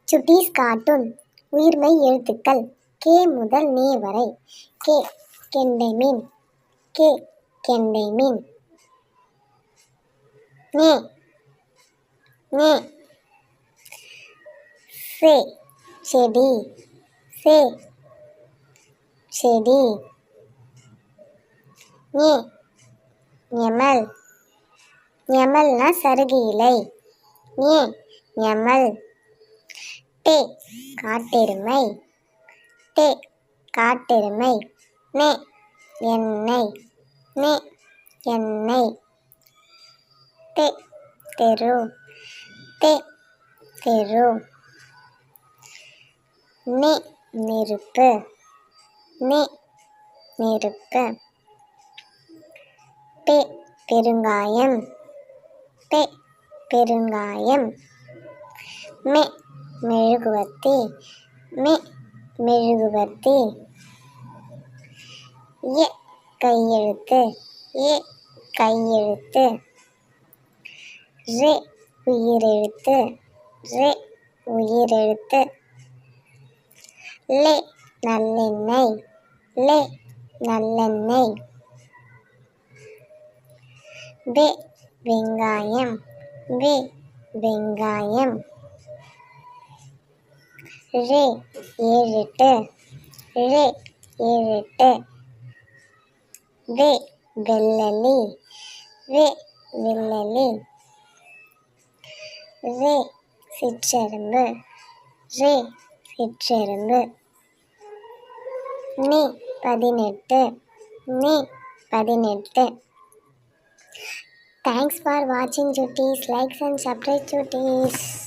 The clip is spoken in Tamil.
சுட்டீஸ் கார்ட்டூன் உயிர்மெய் எழுத்துக்கள் கே முதல் நே வரை. கே கெண்டை மீன். கே கெண்டை மீன். நே நே சே செடி. சே செடி. நே ஞெமல். ஞெமல்னா சருகு இலை. நே ஞெமல். டே காட்டெருமை. டே காட்டெருமை. நே எண்ணெய். நே எண்ணெய். தே தெரு. தே தெரு. நே நெருப்பு. நே நெருப்பு. பெ பெருங்காயம். பெ பெருங்காயம். மெ மெழுகுவர்த்தி. மெ மெழுகுவர்த்தி. எ கையெழுத்து. எ கையெழுத்து. ரெ உயிரெழுத்து. ரெ உயிரெழுத்து. லெ நல்லெண்ணெய். லெ நல்லெண்ணெய். வெ வெங்காயம். வெ வெங்காயம். ரெ ஏழெட்டு. ரெ ஏழெட்டு. வெ வெள்ளலி. வெ வெள்ளலி. ரெ சிற்றெறும்பு. ரெ சிற்றெறும்பு. நே 18. நே 18. Thanks for watching, Chutties. Likes and subscribe, Chutties.